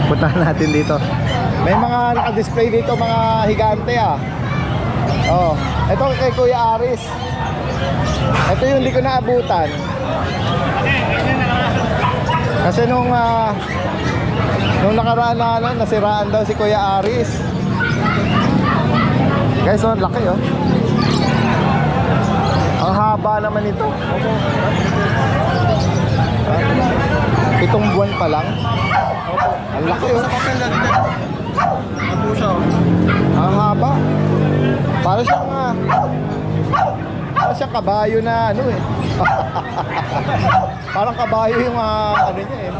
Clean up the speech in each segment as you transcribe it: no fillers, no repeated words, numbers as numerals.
Puntahan natin dito. May mga naka-display dito, mga higante ah. Oh, ito kay Kuya Aris. Ito yung hindi ko naabutan. Kasi nung nakaraan na nasiraan daw si Kuya Aris. Guys, oh, laki oh. Ang haba naman ito. 7 buwan pa lang. Ang laki oh. Ang haba. Para siyang kabayo na ano eh. Parang kabayo yung ano niya eh.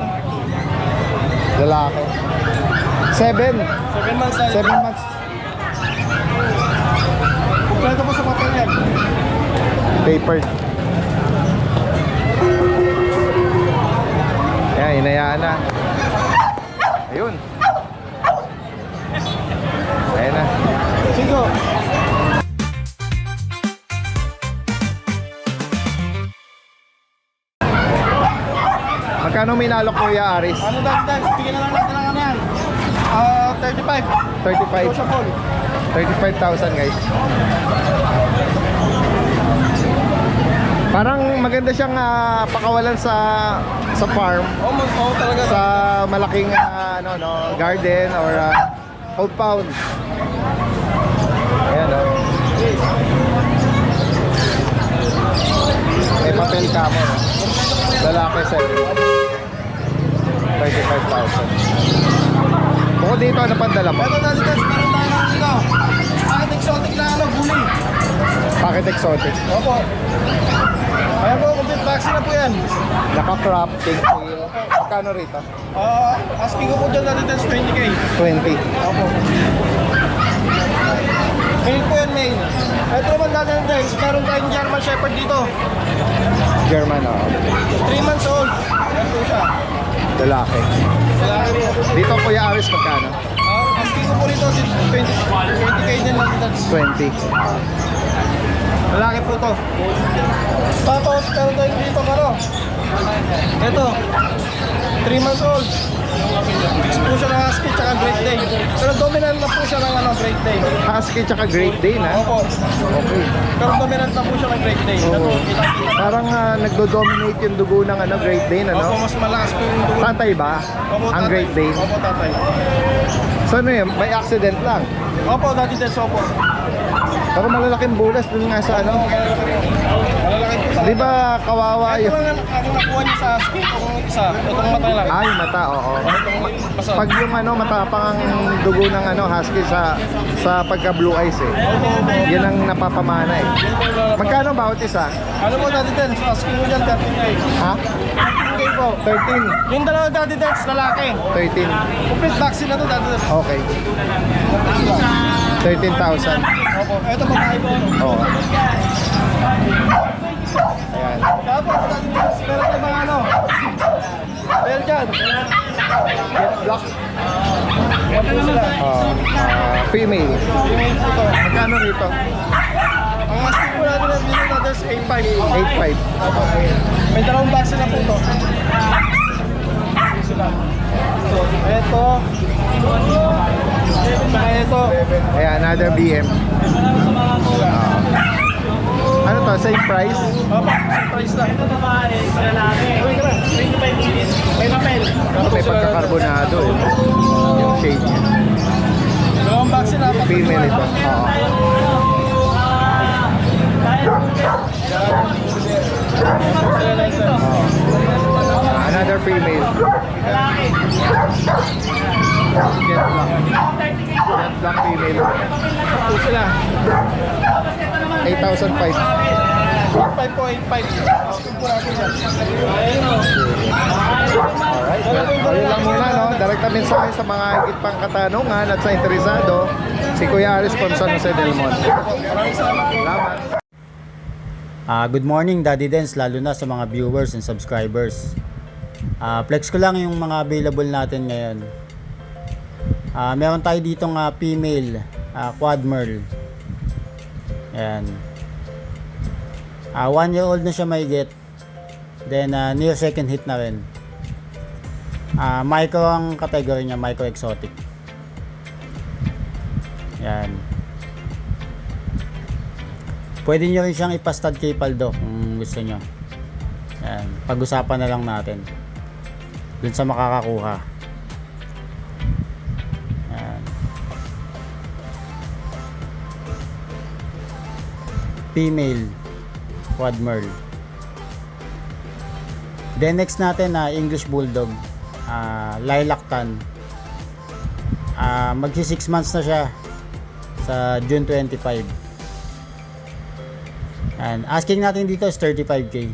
Lalaki. 7 months. 7 months. Kumpleto po sa papel yan. Paper. Ayan, inayaan na. Ayun. Ayan na. Sige. Magkano may nalok Kuya Aris? Ano dagdag? Bigyan na lang natin ng ano yan. 35. 35,000 guys. Parang maganda siyang pakawalan sa farm. Oo, talaga. Sa malaking garden or compound. Ayan oh. May papel ka mo. Lalaki sa 35,000. Bukod dito, ano pang dala mo? Ito dali guys, meron tayo ng dito. Bakit exotic na gulay? Bakit exotic? Opo. Ayan po, complete vaccine na po yan. Naka-crop, pink tail. Magkano rito? Asking ko po dyan dali guys, 20k. 20. Opo. Mail po yan, mail. Ito naman dali guys, meron tayong German Shepherd dito. German, oh. 3 months old. Ayan po siya. Lalaki. Lalaki rin. Dito Kuya Aris, magkano? Asking ko po rito, 20k din lang dito. 20. Lalaki po to. Tapos, meron tayo dito karo. Ito, 3 months old. Mix po siya ng husky tsaka Great Day. Pero dominant na po siya ng Great Day. Husky tsaka Great Day na? Opo. Okay. Pero dominant na po siya ng Great Day. Ito, kita-kita. Parang nagdo-dominate yung dugo ng Great Day, Opo, ano? mas malakas po yung dugo. Tatay ba? Opo, Ang tatay. Great Day? Opo, tatay. So ano yun? May accident lang. Opo, dati din, opo. Pero malalaking bulas dun nga sa ano. Malalaki po sa... Di ba kawawa Ito yun? lang ang nakuha niya sa husky. Itong isa. Itong mata lang. Ay, mata, oo. Basta. Pag yung matapang ang dugo ng husky sa pagka blue eyes eh. Yan ang napapamana eh. Magkano bawat isa? Ano po dati din? Sa husky mo dyan, 13k. Ha? 13k po. 13. Yung dalawa dati din, lalaki. 13. Complete vaccine na to dati din. Okay. 13,000. Opo. Ito babae po. Oo. Ayan. Tapos dati din, meron tayo mga ano. Belgian. Black. Yan po sila. Female. Female po to. Magkano rito? Ang husky po natin na dito natin is 8.5. 8.5. Opo. May dalawang vaccine na po to. Sila. Ito. Saka ito. Ayan, another BM. Ano to? Same price? Opo, surprise lang. Ito babae, lalaki. Uy, ka na. 25 minutes. May papel. May pagkakarbonado eh. Yung shade niya. Dalawang vaccine na. Female ito. Oo. Another female. Jet black. Jet black female. Ito sila. 8,500. 8.5 po, 8.5. Asking po natin yan. Alright. Ayun lang muna, no? Direkta mensahe sa mga higit pang katanungan at sa interesado, si Kuya Aris from San Jose del Monte. Maraming salamat. Salamat. Good morning Daddy Dens, lalo na sa mga viewers and subscribers. Flex ko lang yung mga available natin ngayon. Meron tayo ditong female quad merle. Ayan. 1 year old na siya mahigit. Then near second hit na rin. Micro ang category niya, micro exotic. Yan. Pwede nyo rin siyang ipastad kay Paldo kung gusto nyo. Yan. Pag-usapan na lang natin dun sa makakakuha. Yan. Female quad merle. Then next natin na English Bulldog, lilac tan. Magsi 6 months na siya sa June 25. And asking natin dito is 35k.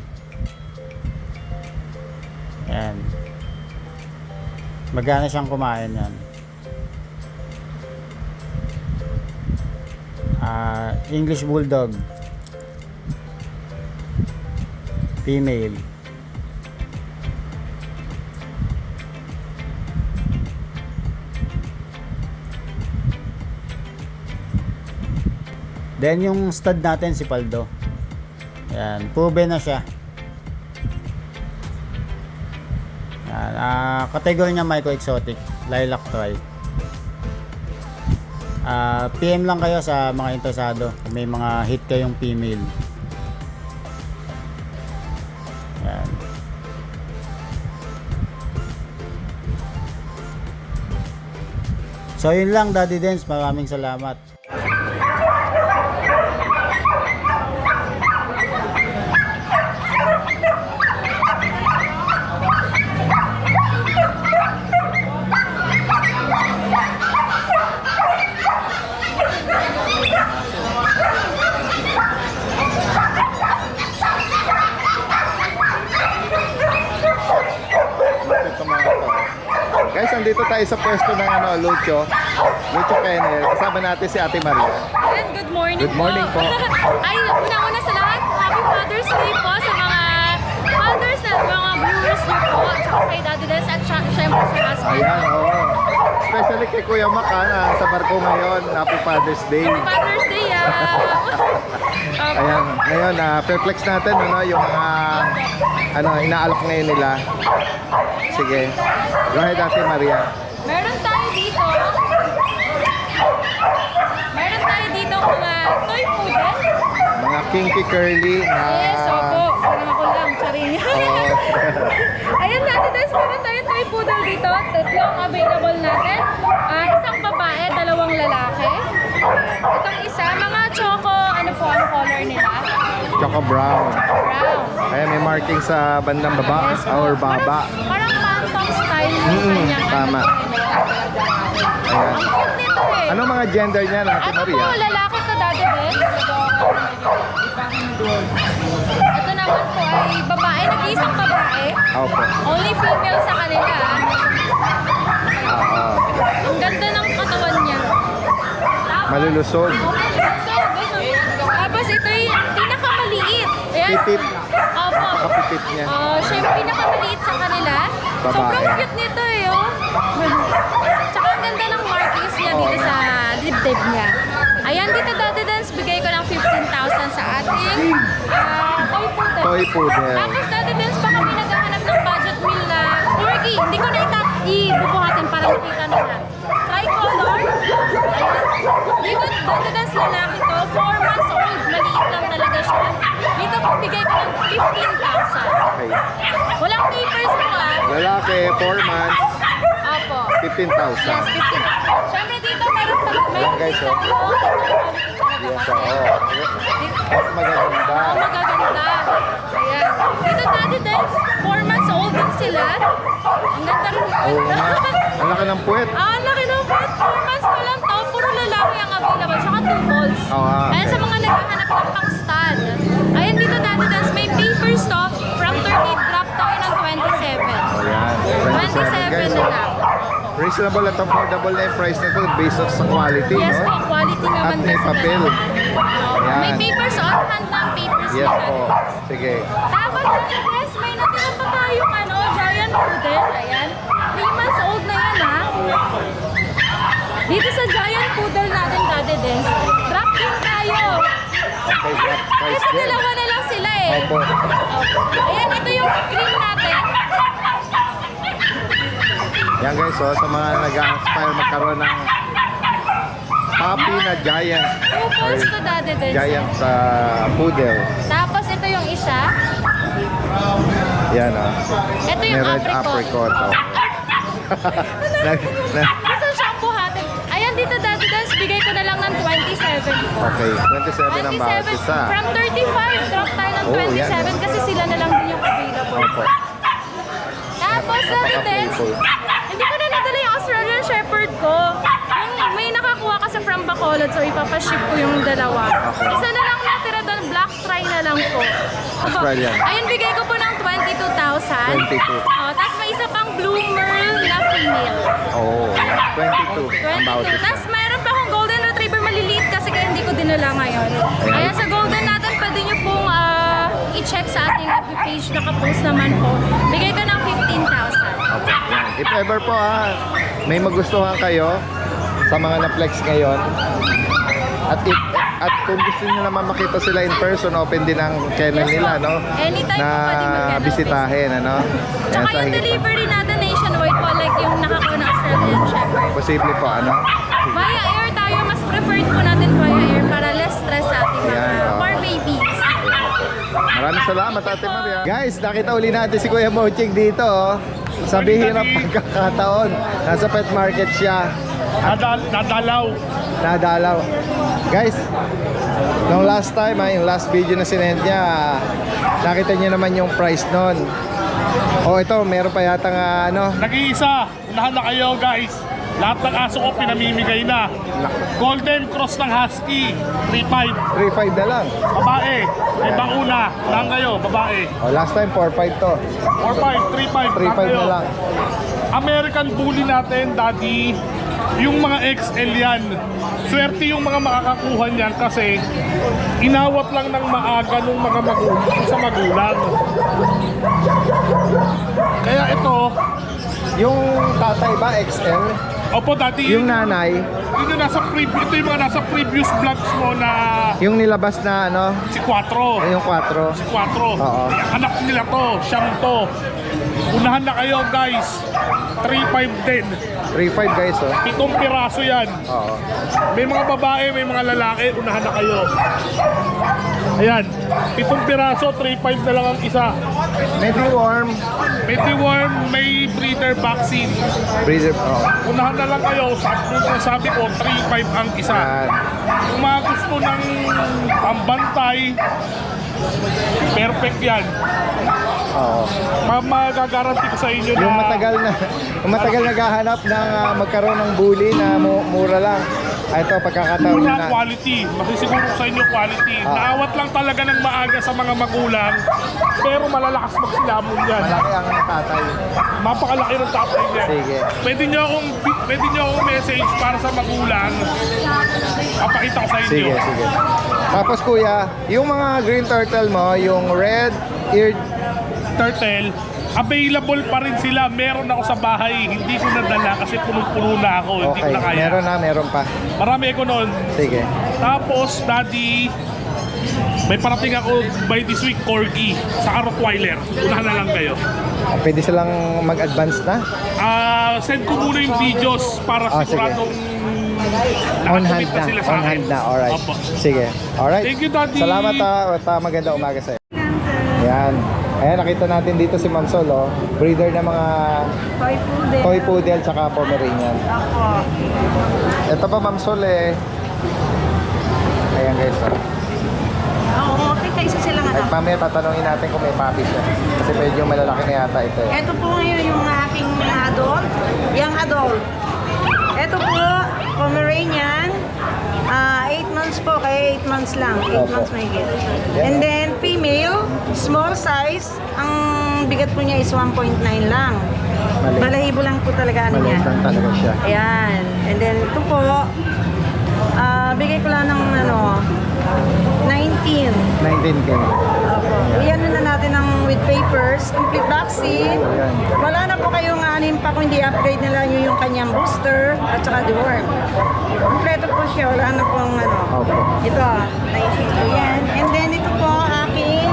Yan. Magana siyang kumain yan. English Bulldog, female. Then yung stud natin si Paldo. Yan, proven na siya. Yan, category niya micro exotic, lilac tri. PM lang kayo sa mga interesado kung may mga hit kayong female. Yan. So yun lang, Daddy Dens, maraming salamat. Guys, andito tayo sa pwesto ng Lucho Kennel. Kasama natin si Ate Maria. And good morning Good morning po. Ay, una-una sa lahat, Happy Father's Day po sa mga fathers na mga viewers niyo po. At saka kay Daddy Dens at syempre sa husband. Ayan, oo. Especially kay Kuya Mac, sa barko ngayon. Happy Father's Day. Happy Father's Day, Ayan, ngayon, perplex natin yung mga inaalok ngayon nila. Sige. Go ahead, Ate Maria. Meron tayo dito mga toy poodle. Mga kinky curly na... Yes, opo. Parang ako lang, charing. Ayun Daddy Dens, meron tayong toy poodle dito. Tatlong available natin. Isang babae, dalawang lalaki. Itong isa, mga choco, ano po ang color nila? Choco brown. Brown. Ayan, may marking sa bandang baba or baba. Parang phantom style yung kanyang tama. Ayan. Ang cute nito eh. Anong mga gender niya, Ate Ako Maria? po, lalaki to Daddy Dens. Ito naman po ay babae, nag-iisang babae. Opo. Only female sa kanila. Oo. Ang ganda ng katawan niya. Malulusog. Tapos ito yung pinakamaliit. Ayan. Pitit. Opo. Kapitit niya. Siya yung pinakamaliit sa kanila. Babae. Sobrang cute nito eh, oh. Tsaka ang ganda ng markings niya dito sa dibdib niya. Ayan, dito Daddy Dens, bigay ko ng 15,000 sa ating toy poodle. Toy poodle. Tapos Daddy Dens, baka may naghahanap ng budget meal na turkey. Hindi ko na ibubuhatin para makita nila. Tricolor. Ayan. Dito Daddy Dens, lalaki to. 4 months old. Maliit lang talaga siya. Dito ko bigay ko ng 15,000. Okay. Walang papers mo Lalaki, 4 months, Opo. 15,000. Yes, 15. Siyempre dito meron Ayan, guys, oh. Yes, oo. Mas magaganda. magaganda. Ayan. Dito Daddy Dens, 4 months old din sila. Ang ganda rin. Oo nga. Ang laki ng puwet. Ang laki ng puwet. 4 months pa lang to. Puro lalaki ang available. Saka 2 balls. Ayan sa mga naghahanap ng pang-stud. Ayan dito Daddy Dens, may papers to. From 30 drop tayo ng 27. Ayan. 27 guys. na lang. Reasonable at affordable na yung price nito based on sa quality, Yes no? po, quality naman At may kasi papel. talaga. May Ayan. papers on hand ng papers Yes nila. po. Sige. Tapos yes, may natira pa tayong giant poodle. Ayan. 3 months old na yan ha. Dito sa giant poodle natin Daddy Dens, drop din tayo. Okay, drop price Kasi din. dalawa na lang sila eh. Opo. Ayan, ito yung cream natin. Yan guys, oh, sa mga nag-aspire magkaroon ng puppy na giant. Pupils to Daddy Dens. Giant poodle. Tapos ito yung isa. Yan oh. Ito May yung red apricot. Oh. Gusto siyang buhatin. Ayan dito Daddy Dens, bigay ko na lang ng 27 po. Okay, 27 ang bawat 27. isa. From 35, drop tayo ng Oh, 27 yan. kasi sila na lang din yung available. Opo. Tapos Daddy Dens, Napaka-playful. hindi ko na nadala yung Australian Shepherd ko. Yung may nakakuha kasi from Bacolod, so ipapaship ko yung dalawa. Okay. Isa na lang natira doon, black try na lang po. Australian. Ayun, bigay ko po ng 22,000. 22. Tapos may isa pang blue merle na female. Oh, yan. 22 ang bawat 22. isa. Tapos mayroon pa akong golden retriever maliliit kasi kaya hindi ko dinala ngayon. Ayan, sa golden natin, pwede nyo pong i-check sa ating FB page. Nakapost naman po. Bigay ko ng 15,000. Okay, yan. If ever po may magustuhan kayo sa mga na-flex ngayon, at kung gusto niyo naman makita sila in person, open din ang channel Yes, nila, po. no? Anytime Na po pwede mag-ano, bisitahin, ano? Yan, Tsaka sa yung higit pa. delivery natin nationwide po, like yung nakakuha ng Australian Shepherd. Posible po, ano? Via air tayo, mas preferred po natin via air para less stress sa ating mga Ayan, oh. for babies. Maraming salamat, Ate Maria. Guys, nakita uli natin si Kuya Moching dito, oh. Sa bihirang pagkakataon. Nasa pet market siya. Nadalaw. Guys, nung last time, yung last video na sinend niya, nakita niyo naman yung price nun. Oh, ito, meron pa yata nga, ano, Nag-iisa, unahan na kayo guys. Lahat ng aso ko pinamimigay na. Golden Cross ng Husky, 3.5. 3.5 na lang. Babae, may bauna. Unahan kayo, babae. Oh, last time, 4.5 to. 4.5, 3.5. 3.5 na lang. American Bully natin, Daddy. Yung mga XL yan. Swerte yung mga makakakuha niyan kasi inawat lang ng maaga nung mga magulang sa magulang. Kaya ito, Yung tatay ba, XL? opo Daddy, Yung nanay, ito yung mga nasa previous vlogs mo na yung nilabas na, ano, si Quattro. yung 4. Si Quattro. Oo. Anak nila to, siyam to. Unahan na kayo guys. 3.5 din. 3.5 guys, oh. 7 piraso yan. Oo. May mga babae, may mga lalaki, unahan na kayo. Ayan, 7 piraso, 3.5 na lang ang isa. Mediworm, May deworm, may breeder vaccine. breeder, oh. Unahan na lang kayo, sabi ko, 3.5 ang isa. Yan. Kung mga gusto ng pambantay, perfect yan. Oo. Magagaranti ko sa inyo na Yung matagal naghahanap ng magkaroon ng bully na mura lang. Ito, pagkakataon mura na. quality. Masisiguro ko sa inyo quality. Ah. Naawat lang talaga ng maaga sa mga magulang, pero malalakas magsilamon yan. Malaki ang tatay. Mapakalaki ng tatay niya. Sige. Pwede niyo akong message para sa magulang. Papakita ko sa inyo. Sige, sige. Tapos kuya, yung mga green turtle mo, yung red-eared, Turtle, available pa rin sila. Meron ako sa bahay. Hindi ko nadala kasi punong-puno na ako. Hindi ko okay, na kaya. meron pa. Marami ako noon. Sige. Tapos, Daddy, may parating ako by this week, Corgi, sa Rottweiler. Unahan na lang kayo. Pwede silang mag-advance na? Send ko muna yung videos para Sige. siguradong On hand nakatumit na. sila sa On akin. hand na. Alright. Opo. Sige. Alright. Thank you, Daddy. Salamat at maganda umaga sa'yo. Ayan. Ayan, nakita natin dito si Ma'am Sol, oh. Breeder ng mga toy poodle tsaka Pomeranian. Ito pa Ma'am Sol eh. Ayan guys, oh. Oo, okay, isa silang At mamaya tatanungin natin kung may puppy siya. Kasi medyo malalaki na yata ito eh. Ito po ngayon yung aking adult, young adult. Ito po, Pomeranian. 8 months po, kaya 8 months lang. 8 Opo. months may hit. Yan. And then, female, small size. Ang bigat po niya is 1.9 lang. Maliit. Balahibo lang po talaga ano niya. Maliit lang talaga siya. Ayan. And then, ito po, bigay ko lang ng 19. 19K. Opo. Iyan na natin ng with papers, complete vaccine. Ayan. Wala na po kayong anim pa kung hindi upgrade nila nyo yung kanyang booster at saka deworm. Kompleto po siya, wala na pong Opo. Ito, 19 po yan. And then ito po aking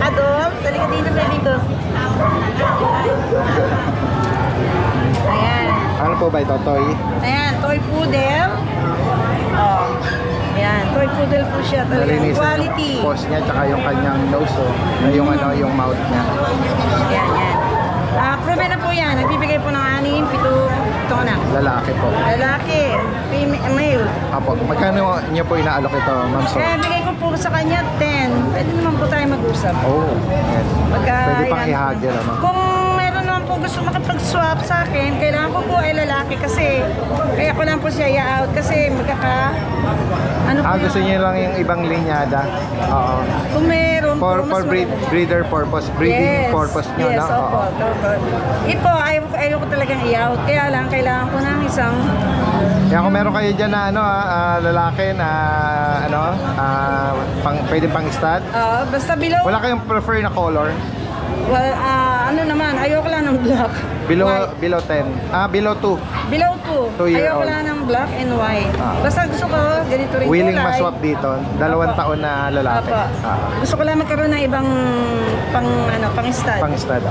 adult. Talika dito, baby ko. Ayan. po ba ito? Toy? Ayan, toy poodle. Oh. Ayan, toy poodle po siya talaga. Nalinis na Quality. yung paws niya, tsaka yung kanyang nose, oh. Yung ano, yung mouth niya. Ayan, yan. Proven na po yan. Nagbibigay po ng 6, 7 anak. Lalaki po. Lalaki, male. Apo, magkano niyo po inaalok ito, Ma'am Sol? Kaya bigay ko po sa kanya 10. Pwede naman po tayo mag-usap. Oh, yes. Pagka, Pwede pang yan. ihagil, ano? Kung meron naman po gusto makapag-swap sa akin, kailangan ko po ay lalaki kasi kaya ko lang po siya i-out kasi ano po Gusto niyo lang yung ibang linyada? Oo. kung meron For po, mas breeder purpose, breeding purpose niyo, yes, no? opo, opo. Ito, ayaw ko talagang i-out. Kaya lang, kailangan ko ng isang Kaya kung meron kayo dyan na ano, lalaki na ano, pwede pang stud. basta below, Wala kayong prefer na color? well, ano naman, ayoko lang ng black. Below 10. Below 2. Below 2. 2-year Ayoko old. lang ng black and white. Basta gusto ko, ganito rin Willing kulay. maswap dito. 2 taon na lalaki. Opo. Gusto ko lang magkaroon ng ibang pang stud. Pang stud.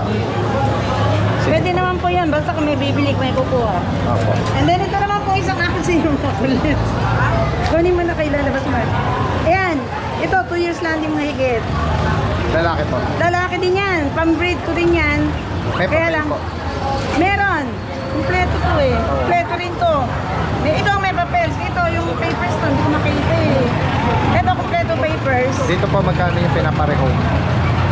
Pwede naman po yan, basta kung may bibili, may kukuha. Opo. And then ito naman po isang akin yung makulit. Kunin mo na kayo lalabas, Mark. Ayan, ito 2 years lang din mahigit. Lalaki po. Lalaki din yan, pang-breed ko din yan. May Kaya papel lang, po. meron. Kompleto to eh. Kompleto rin to. Ito ang may papers. Ito yung papers to, hindi ko makita eh. Ito kompleto papers. Dito po magkano yung pinapareho?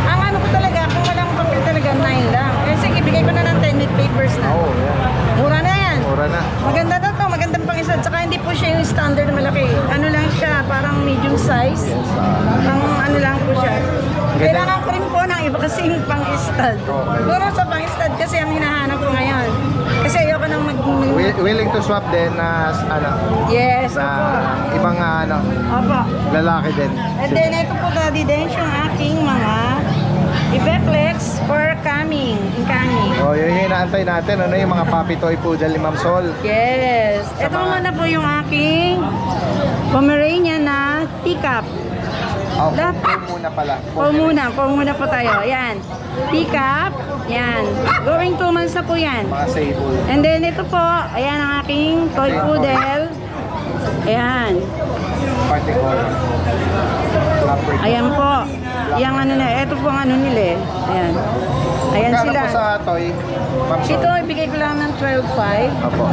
Ang ano ko talaga, kung walang papel talaga, 9 lang. Eh sige, bigay ko na ng 10 with papers na. Oo, yan. Mura na yan. Mura na. Maganda daw to, magandang pang-isa. Tsaka hindi po siya yung standard na malaki. Ano lang siya, parang medium size. Pang ano lang po siya. Kailangan ko rin po ng iba kasi yung pang-stud. Okay. Puro sa pang-stud kasi ang hinahanap ko ngayon. Kasi ayoko nang Willing to swap din na ano, Yes, na opo. ibang ano, Opo. lalaki din. And then ito po Daddy Dens yung aking mga Ipeplex for incoming. Oh, yun yung inaantay natin. Ano yung mga puppy toy poodle ni Ma'am Sol? Yes. Sa Ito mga- muna po yung aking Pomeranian na teacup. Oh, Lahat. muna pala. Po muna po tayo. Yan. Teacup. Yan. Going 2 months na po yan. Mga sable. And then ito po, ayan ang aking toy poodle. Ayan. Particle. Leopard. Ayan po. Yang ano na, ito po ang ano nila eh. Ayan. Ayan Magkano sila. po sa toy, Ma'am Sol? Ito, ibigay ko lang ng 12.5. Opo.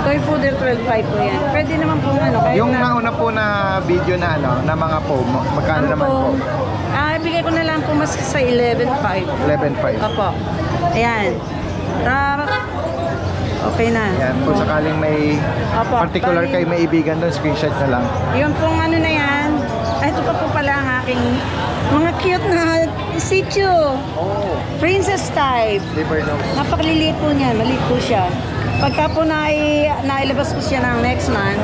Toy poodle 12.5 po yan. Pwede naman po ano. Kahit Yung na, nauna po na video na ano, na mga po, magkano ano naman po? ibigay ko na lang po mas sa 11.5. 11.5. Opo. Ayan. Okay na. Yan, kung sakaling may Opo. particular Bali- kayo may ibigan doon, screenshot na lang. Yun pong ano na yan. Ito pa po pala ang aking mga cute na Shih Tzu. Oh, Princess type. liver nose. Napakaliliit po niya. Maliit po siya. Pagka po nailabas ko siya ng next month,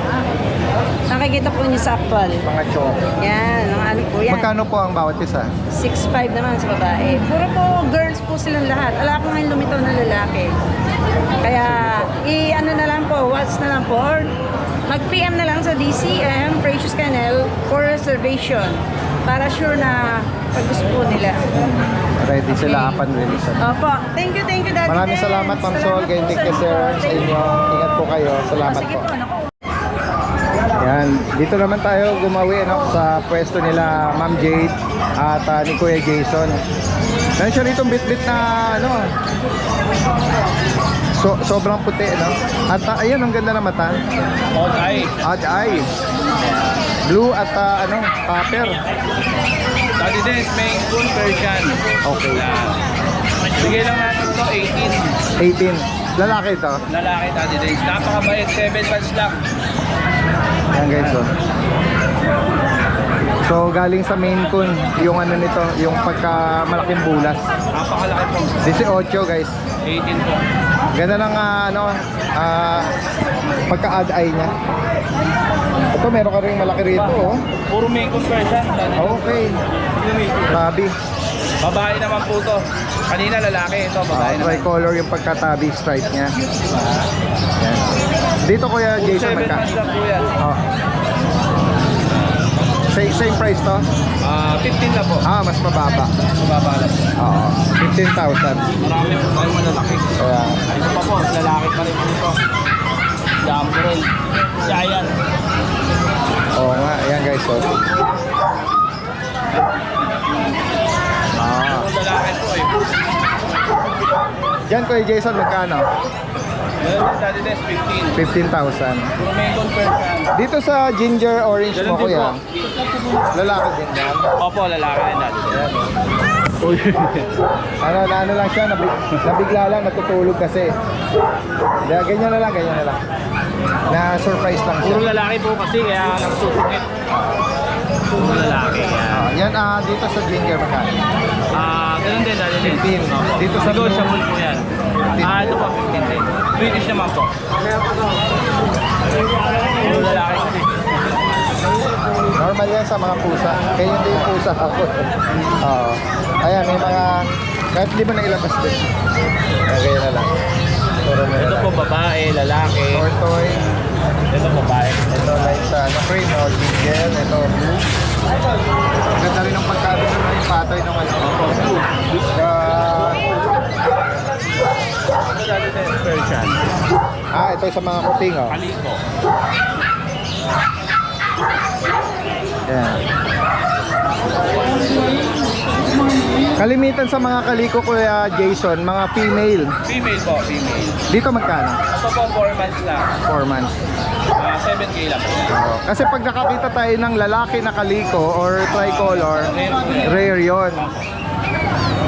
nakikita po niyo sa aktual. Mga chok. Yan. Ang ano po yan. Magkano po ang bawat isa? 6'5 naman sa babae. Puro po girls po silang lahat. Ala ko ngayon lumitaw na lalaki. Kaya, ano na lang po, watch na lang po. Or mag-PM na lang sa DCM, Precious Kennel, for reservation. Para sure na pag gusto po nila. Ready sila upon release. Opo. Thank you, Daddy. Maraming Dens. salamat, Ma'am Sol. Salamat Ganyan po din kay sa Sir inyo. sa Thank you inyo. po. Ingat po kayo. Salamat Sige po. po. Naku. Yan, dito naman tayo gumawi sa pwesto nila Ma'am Jade at ni Kuya Jason. Meron siya rito bit-bit na ano, sobrang puti, no? At ayun, ang ganda na mata. Odd eye. Odd eye. Blue at ano, copper. Daddy Dens, Maine Coon Persian. Okay. Yan. Bigay lang natin ito, 18. 18. Lalaki ito. Lalaki, Daddy Dens. Napakabait, 7 months lang. Yan guys, oh. So galing sa Maine Coon, yung ano nito, yung pagka malaking bulas. Napakalaki po. 18 guys. 18 po. Ganda ng pagka-odd eye niya. Ito meron ka rin malaki rito, oh. Puro Maine Coon Persian, Daddy Dens. Okay. Tabi. Babae naman po to. Kanina lalaki, ito babae naman. Tricolor yung pagka-tabi stripe niya. Yan. Dito Kuya Puro Jason 7 magka. months lang po yan. Oh. Same price to? 15 na po. Mas mababa. Mababa lang. Oo. 15,000. Marami po tayo malalaki. Kaya Ito pa po, lalaki pa rin po ito. Lamborghini. Giant. Oo nga, ayan guys. Oh. Ah. Ang lalaki po eh. Diyan Kuya Jason, magkano? Meron din Daddy Des, 15. 15,000. Puro may confirm yan. Dito sa ginger orange mo, Ganun din Kuya. Lalaki din yan. Opo, lalaki yan Daddy Des. Ano lang siya, nabigla lang, natutulog kasi. Kaya ganyan na lang. Na-surprise lang siya. Puro lalaki po kasi kaya nagsusungit. Puro lalaki yan. Yan, dito sa ginger magkano? Ganun din Daddy Des. 15. Opo. Dito sa Negotiable po yan. Ito po 15 din. British naman po. Puro lalaki kasi. Normal yan sa mga pusa. Kaya hindi yung pusa ako. Oo. Ayan, may mga... Kahit hindi mo na ilabas din. Kaya na lang. Puro na Ito lang. po babae, lalaki. Tortoy. Ito babae. Ito like sa cream, no? Ginger. Ito blue. Ganda rin ng pagkabit ng yung patoy ng ano. Persian. Ito sa mga kuting, oh. Kaliko. Yan. Kalimitan sa mga kaliko, Kuya Jason, mga female. Female po, female. Dito magkano? Ito po 4 months lang. 4 months. 7K lang po. Kasi pag nakakita tayo ng lalaki na kaliko or tricolor, rare yon.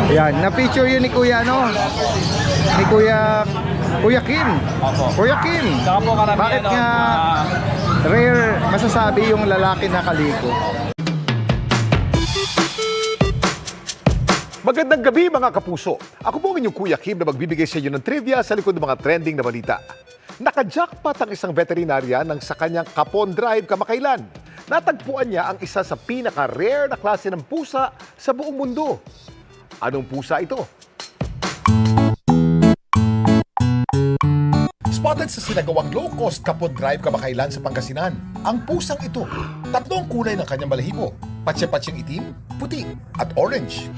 Yan, na-feature yun ni Kuya, ano? Ni Kuya Kim. Opo. Kuya Kim. Saka po karamihan Bakit nga rare masasabi yung lalaki na kaliko? Magandang gabi mga kapuso. Ako po ang inyong Kuya Kim na magbibigay sa inyo ng trivia sa likod ng mga trending na balita. Naka-jackpot ang isang veterinarya nang sa kanyang Capon Drive kamakailan. Natagpuan niya ang isa sa pinaka-rare na klase ng pusa sa buong mundo. Anong pusa ito? Spotted sa sinagawang low-cost Capon Drive kamakailan sa Pangasinan. Ang pusang ito, tatlong kulay ng kanyang balahibo, patse-patsyeng itim, puti at orange.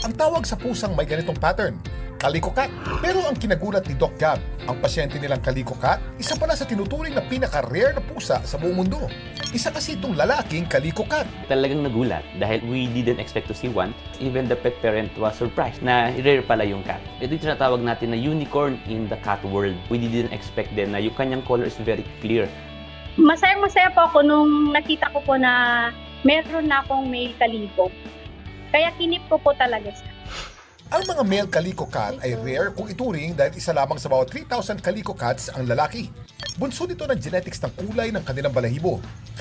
Ang tawag sa pusang may ganitong pattern, Calico Cat. Pero ang kinagulat ni Doc Gab, ang pasyente nilang Calico Cat, isa pala sa tinuturing na pinaka-rare na pusa sa buong mundo. Isa kasi itong lalaking Calico Cat. Talagang nagulat dahil we didn't expect to see one. Even the pet parent was surprised na rare pala yung cat. Ito yung tinatawag natin na unicorn in the cat world. We didn't expect din na yung kanyang color is very clear. Masayang-masaya po ako nung nakita ko po na meron na akong male Calico. Kaya kinip ko po talaga siya. Ang mga male Calico Cat ay rare kung ituring dahil isa lamang sa bawat 3,000 Calico Cats ang lalaki. Bunso nito ng genetics ng kulay ng kanilang balahibo.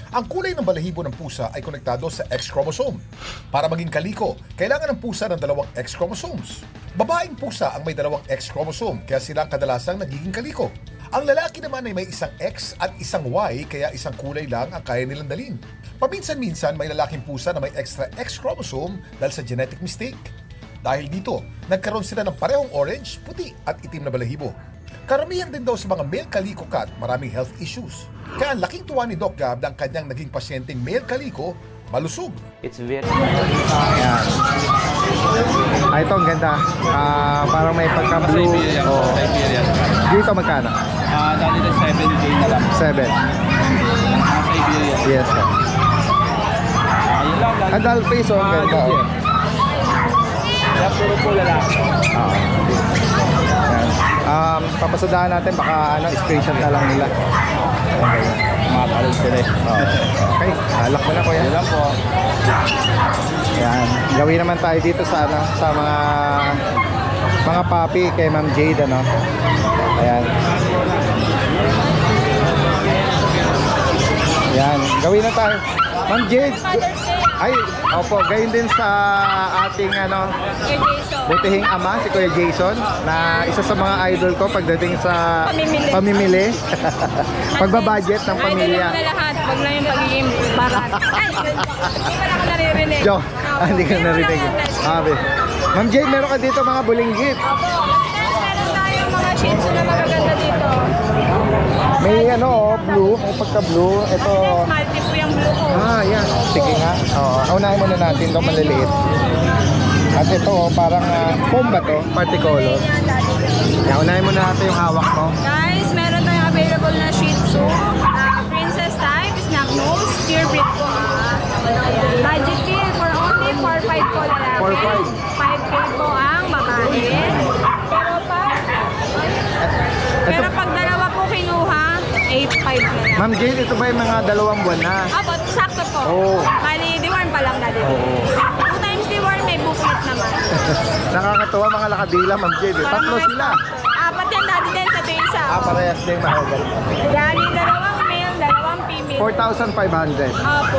Ang kulay ng balahibo ng pusa ay konektado sa X chromosome. Para maging Calico, kailangan ng pusa ng dalawang X chromosomes. Babaeng pusa ang may dalawang X chromosome kaya sila kadalasang nagiging Calico. Ang lalaki naman ay may isang X at isang Y kaya isang kulay lang ang kaya nilang dalhin. Paminsan-minsan may lalaking pusa na may extra X chromosome dahil sa genetic mistake. Dahil dito, nagkaroon sila ng parehong orange, puti at itim na balahibo. Karamihan din daw sa mga male Calico Cat maraming health issues. Kaya laking tuwa ni Doc Gab na ang kanyang naging pasyenteng male Calico malusog. It's very... Ayan. Ito ang ganda. Parang may pagka-blue. Siberian. Oh. Siberian. Dito magkano? Dati na 7K na lang. 7. Siberian. Yes, sir. Ayun lang. Adult face, oh, ang ganda. Oh. Kaya puro po lalaki. Yan. Papasadahan natin, baka screenshot na lang nila. Okay. Mga talog sila eh. Okay, halak mo na Kuya. Yun lang po. Yan. Gawin naman tayo dito sa sa mga papi kay Ma'am Jade, ano. Ayan. Yan, gawin na tayo. Ma'am Jade. Ay, opo, gayon din sa ating butihing ama, si Kuya Jason, na isa sa mga idol ko pagdating sa pamimili. Pagbabudget ng pamilya. Idol mo na lahat, wag na yung pagiging barat. Ay, hindi ko na ako naririnig. Joke, hindi ka narinig. Sabi. Ma'am Jade, meron ka dito mga bulinggit. Opo, meron tayong mga shih tzu na magaganda dito. May blue, may pagka-blue. Ito, Multi po yung blue ko. yan. Sige nga. Oo, unahin muna natin ito, maliliit. At ito, parang foam ba to? Particolor. Yan, unahin muna natin yung hawak mo. Guys, meron tayong available na shih Pero pag dalawa po kinuha, 8.5 na lang. Ma'am Jade, ito ba yung mga 2 buwan na? Opo, sakto po. Oo. Bali, deworm pa lang dati. Oo. 2 times deworm, may booklet naman. Nakakatuwa mga lakadila, Ma'am Jade. Parang Tatlo mga sila. Apat yan dati din sa besa. Parehas din mahogany. Bali, 2 male, 2 female. 4,500. Opo.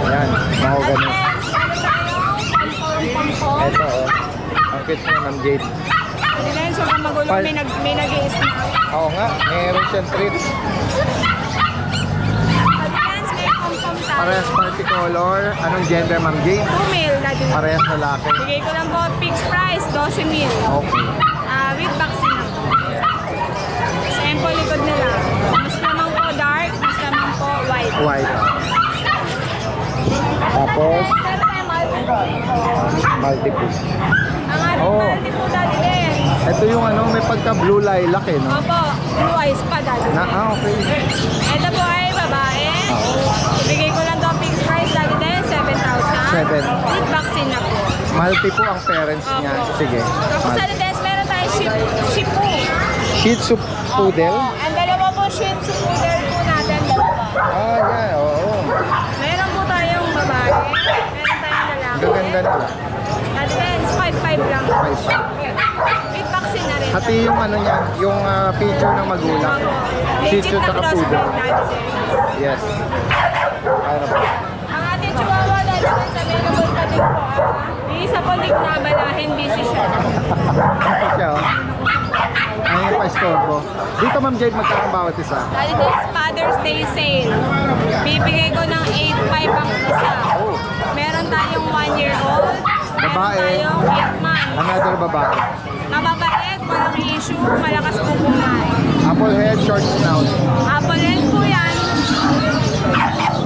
Ayan, mahogany. At meron tayong pom-pom. Ito, ang cute niya, Ma'am Jade. Then, sobrang magulo, may nag-i-snack. Oo nga, meron siyang treats. Advance, may pom-pom tayo. Parehas party color. Anong gender, Ma'am Jade? 2 male dati. Parehas lalaki. Bigay ko lang po, fixed price, 12 mil. Okay. With vaccine na po. Sample likod nila. Mas lamang po dark, mas lamang po white. White. Tapos, Pero tayo multiple. multiple. Ang ating Oh. multi po dati din. Ito yung ano, may pagka blue lilac eh, no? Opo, blue eyes pa dati. Okay. Ito po ay babae. Ibigay ko lang to fixed price dati din, 7,000. 7. With vaccine na po. Multi po ang parents niya. Sige. Tapos sa Lides, meron tayo shih tzu. Shih Tzu Poodle? Opo, ang dalawa po shih tzu poodle po natin, dalawa. Yeah, oo. Meron po tayong babae, meron tayong lalaki. Gaganda nila. Dati din, 5,500 lang. 5. With vaccine na rin. Pati yung ano niya, yung picture ng magulang. Shih Legit Tzu na tsaka crossbreed Poodle. dati. Yes. Ano po? Ang ating chihuahua dati din sa available pa din po. Yung isa po lig na balahin, busy siya. Ito siya, oh. Ayun pa istorbo. Dito, Ma'am Jade, magkano bawat isa? Dati din, Father's Day sale. Bibigay ko ng 8,500 ang isa. Oh. Meron tayong 1-year-old. Meron Babae. tayong 8 months. Another babae. Mababait, walang issue, malakas po kumain. Apple head, short snout. Apple red po yan.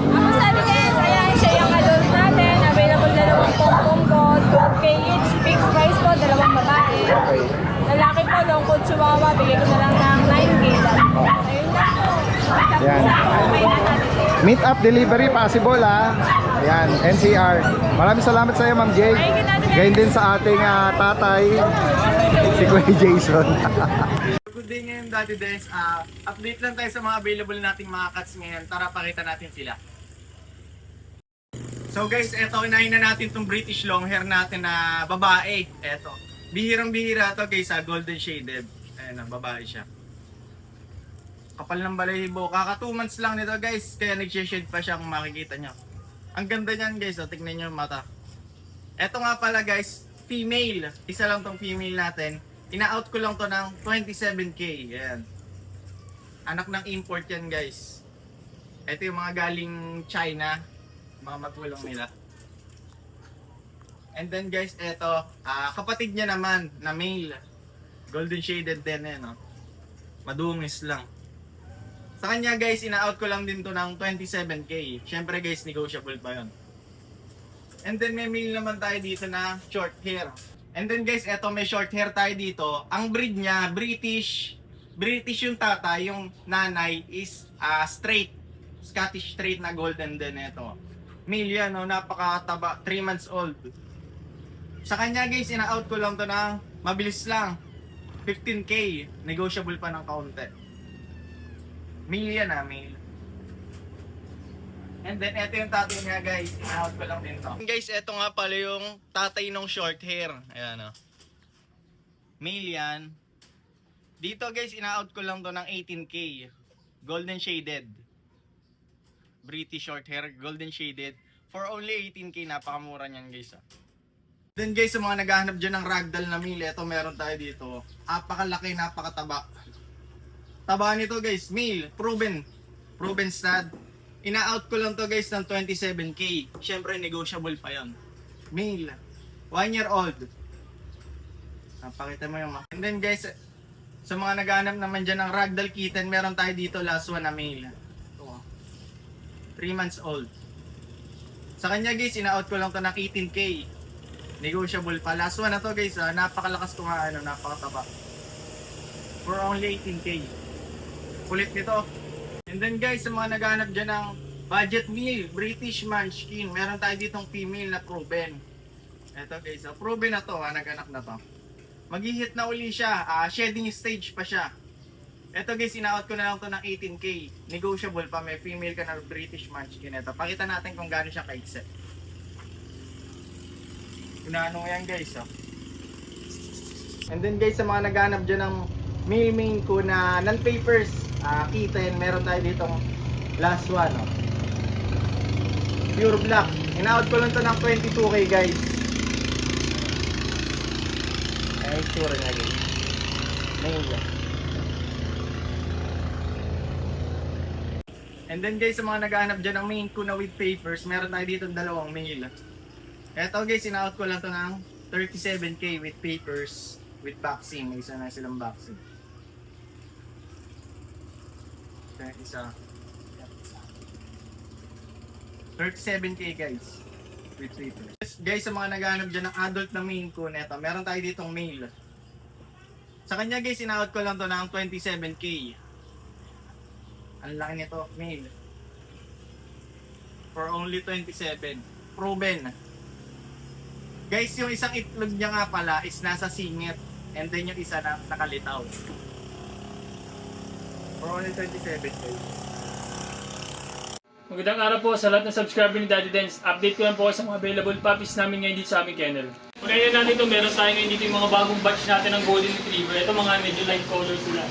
Tapos sabi guys, ayan siya yung adult natin. Available dalawang pom-pom ko, 12K each. Fixed price po, dalawang babae. Okay. Lalaki po, long coat chihuahua, bigay ko na lang ng 9K. Ayun lang po. Yan. Okay na natin. Meet up delivery possible, ha? Ayan, NCR. Maraming salamat sa iyo, Ma'am Jade. Ay, kita din. Gayon din sa ating tatay, si Kuya Jason. Good day ngayon, Daddy Des. Update lang tayo sa mga available nating mga cats ngayon. Tara, pakita natin sila. So guys, eto, inahin na natin itong British Longhair natin na babae. Eto. Bihirang-bihira to guys, golden shaded. Ayan na, babae siya. Kapal ng balahibo. Kaka 2 months lang nito guys, kaya nag-shade pa siya kung makikita nyo. Ang ganda niyan guys, tignan nyo yung mata. Eto nga pala guys, female. Isa lang tong female natin. Ina-out ko lang to ng 27K. Ayan. Anak ng import yan guys. Ito yung mga galing China. Mga matulong nila. And then guys, eto. Kapatid niya naman na male. Golden shaded din eh, no? Madungis lang. Sa kanya guys, ina-out ko lang din to ng 27K. Syempre guys, negotiable pa yun. And then may male naman tayo dito na short hair. And then guys, eto may short hair tayo dito. Ang breed niya, British. British yung tatay, yung nanay is straight. Scottish straight na golden din ito. Male yan, no? Napakataba, 3 months old. Sa kanya guys, ina-out ko lang to ng mabilis lang. 15K. Negotiable pa ng kaunti. Male yan male. And then, eto yung tatay niya guys. Ina-out ko lang din to. Guys, eto nga pala yung tatay ng short hair. Ayan o. Male yan. Dito guys, ina-out ko lang to ng 18K. Golden shaded. British short hair, golden shaded. For only 18K, napakamura niyan guys. Then guys, sa mga naghahanap dyan ng ragdoll na male, eto meron tayo dito. Napakalaki, napakataba. Taba nito guys, male, proven stud. Ina-out ko lang to guys ng 27K. Syempre negotiable pa yon. Male, 1 year old. Pakita mo yung And then guys, sa mga naghahanap naman dyan ng ragdoll kitten, meron tayo dito last one na male. Ito, 3 months old. Sa kanya guys, ina-out ko lang to ng 18K. Negotiable pa. Last one na to guys, napakalakas ko nga, napakataba. For only 18K. Kulit nito. And then guys, sa mga naghahanap dyan ng budget meal, British Munchkin, meron tayo ditong female na proven. Ito guys, proven na to, nag-anak na to. Mag-hit na uli siya, shedding stage pa siya. Ito guys, in-out ko na lang to ng 18K. Negotiable pa, may female ka na British Munchkin. Ito, pakita natin kung gaano siya kaitse. Unaano mo yan guys, oh. And then guys, sa mga naghanap dyan ng male Maine Coon na non-papers, kitten, meron tayo ditong last one, oh. Pure black. In-out ko lang to ng 22K guys. Ay, sure na guys. Male yan. And then guys, sa mga naghahanap dyan ng Maine Coon na with papers, meron tayo dito dalawang male. Eto guys, in-out ko lang to ng 37K with papers, with vaccine. May isa na silang vaccine. Isa. 37K guys, with papers. Guys, sa mga naghahanap dyan ng adult na Maine Coon, eto, meron tayo ditong male. Sa kanya guys, in-out ko lang to ng 27K. Ang laki nito, male. For only 27. Proven. Guys, yung isang itlog niya nga pala is nasa singit. And then yung isa na nakalitaw. For only 27 guys. Magandang araw po sa lahat ng subscriber ni Daddy Dens. Update ko lang po sa mga available puppies namin ngayon dito sa aming kennel. Ngayon natin ito, meron tayo ngayon dito yung mga bagong batch natin ng Golden Retriever. Ito mga medyo light color sila.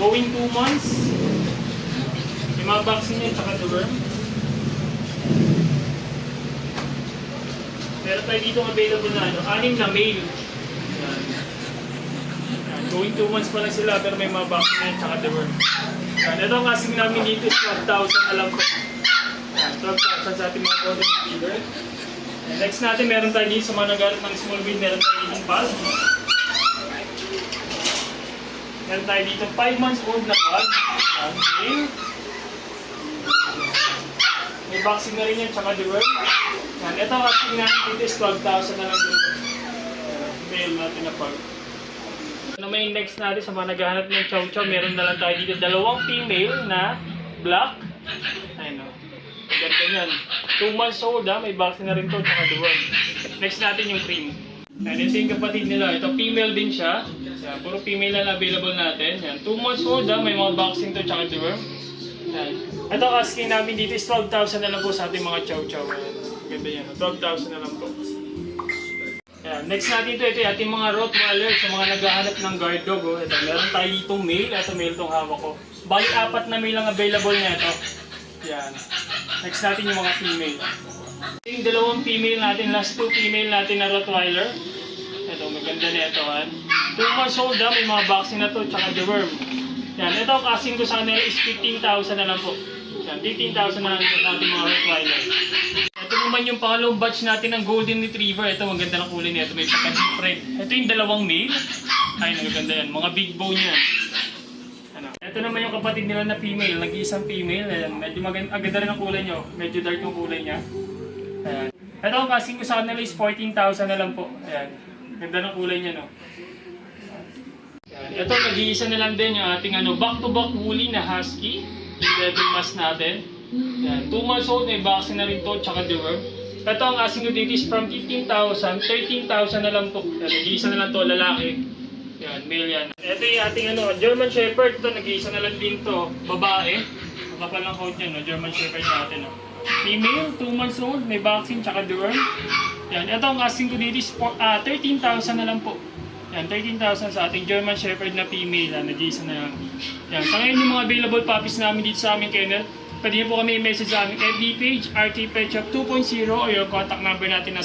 Going 2 months. Yung mga vaccine niya, tsaka the worm. Meron tayo dito available na 6 na male. Yan. Yan. Going 2 months pa lang sila pero may mga vaccine niya, tsaka the worm. Yan. Ito ang asking namin dito is 12,000 na lang po. Yan. 12,000 sa ating mga Golden Retriever. And next natin, meron tayo dito sa mga nagalit ng small breed, meron tayo dito ng pal. Meron tayo dito 5 months old na pal. Yan. May vaccine na rin yan, tsaka the worm. Yan. Ito ang asking natin dito is 12,000 na lang dito. Male natin na pal. Ano may next natin sa mga naghahanap ng chow chow, meron na lang tayo dito 2 female na black. Ayun o. Ganda yan. 2 months old ha, may vaccine na rin to, tsaka the worm. Next natin yung cream. Yan, ito yung kapatid nila. Ito female din siya. Yan, puro female na available natin. Yan, 2 months old ha, may mga vaccine to, tsaka the worm. Yan. Ito asking namin dito is 12,000 na lang po sa ating mga chow chow. Yan. Ganda yan, 12,000 na lang po. Yan. Next natin ito yung ating mga Rottweiler sa mga naghahanap ng guard dog. Oh. Ito, meron tayo ditong male. Ito male itong hawak ko. Bali 4 na male ang available na ito. Yan. Next natin yung mga female. Yung 2 female natin, last 2 female natin na Rottweiler. Ito, maganda na ito. 2 months old ha, may mga vaccine na to, tsaka the worm. Yan. Ito ang casting ko sa kanila is 15,000 na lang po. Yan, 15,000 na lang po natin mga Rottweiler. Ito naman yung pangalawang batch natin ng Golden Retriever. Ito, maganda na kulay nito. May pagka-deep red. Ito yung 2 male. Ay, nagaganda yan. Mga big bone yan. Ano. Ito naman yung kapatid nila na female. Nag-iisang female. Ayan. Medyo maganda rin ang kulay nyo. Medyo dark yung kulay niya. Ayan. Ito ang casting ko sa kanila is 14,000 na lang po. Ayan. Ganda ng kulay niya, no? Ayan. Ito, nag-iisa na lang din yung ating back-to-back woolly na husky. Yung level mask natin. Yan. 2 months old, may vaccine na rin to, tsaka the worm. Ito ang asking ko dito is from 15,000, 13,000 na lang po. Yan, nag-iisa na lang to, lalaki. Yan, male yan. Ito yung ating German Shepherd. Ito, nag-iisa na lang din to, babae. Makapal ng coat yan, German Shepherd natin. Female, 2 months old, may vaccine, tsaka the worm. Yan, ito ang asking ko dito is 13,000 na lang po. Yan, 13,000 sa ating German Shepherd na female. Nag-iisa na lang. Yan, sa ngayon yung mga available puppies namin dito sa aming kennel. Pwede niyo po kami i-message sa aming FB page, RT Pet Shop 2.0 o yung contact number natin na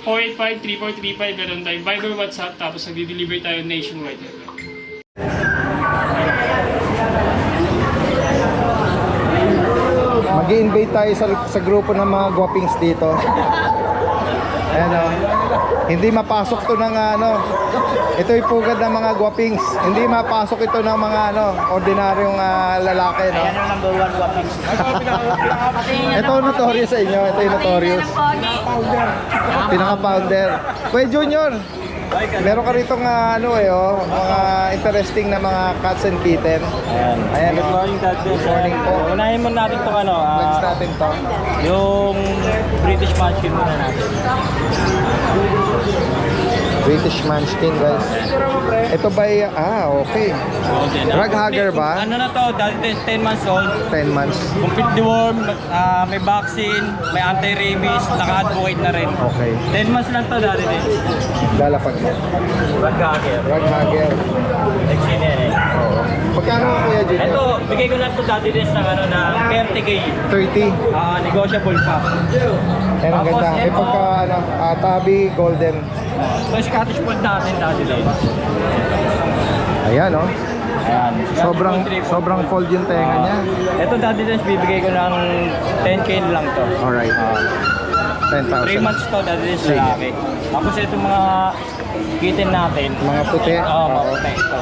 0915-485-3435. Meron tayong Viber, WhatsApp, tapos nag-deliver tayo nationwide. Mag-i-invite tayo sa grupo ng mga guwapings dito. Ayan o. Hindi mapasok to ng ito yung pugad ng mga guwapings. Hindi mapasok ito ng mga ordinaryong lalaki, no? Ayan yung number 1 guwapings. Ito notorious sa inyo. Ito yung notorious. Pinaka-founder. Kuya Junior, meron ka rito mga interesting na mga cats and kitten. Ayan. Good morning, Dad. Good morning po. Unahin mo natin itong Flex natin to. yung British Munchkin muna natin. British Munchkin, guys. Ito ba okay. Golden. Rag hugger ba? Ano na to, dati 10 months old. 10 months. Complete deworm, may vaccine, may anti-rabies, naka-advocate na rin. Okay. 10 months lang to dati din. Lalapag mo. Rag hugger. Rag hugger. Vaccine yan eh. Oo. Magkano ang Kuya Junior? Ito, bigay ko lang to dati din ng ano na 30k. 30. Negotiable pa. Yan ang Tapos, ganda. ito- Pagka tabi, golden. Ito yung Scottish Fold natin dati din. Ayan, oh. Ayan. Sobrang fold yung tenga niya. Ito dati din, bibigay ko ng 10k lang to. Alright. 3 10,000. months to dati din sa Sige. lalaki. Tapos ito mga kitten natin. Mga puti. Oo, mga Oo. puti ito.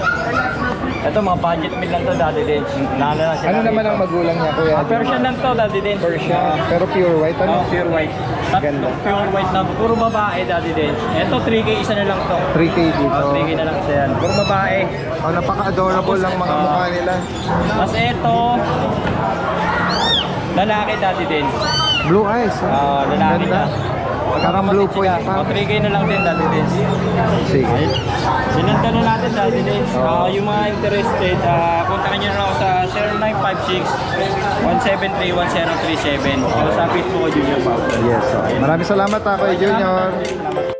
Ito mga budget meal lang to dati din. Lalo na sila. Ano naman ang magulang niya, Kuya? Persian lang to dati din. Persian. Pero pure white, ano? Pure white. Ganda. Pure white na. Puro babae dati din. Ito 3k isa na lang to. 3K dito. 3k na lang isa yan. Puro babae. Oh, napaka-adorable lang mga mukha nila. Mas ito, lalaki dati din. Blue eyes. Lalaki Ganda. na. Parang blue point pa. 3k na lang din dati din. Sige. Sinanda na natin dati din. Yung mga interested, kontakin nyo na lang ako sa 0956-173-1037. Sa Facebook ko Junior Pao. Yes. Okay. Maraming salamat, Kuya Junior.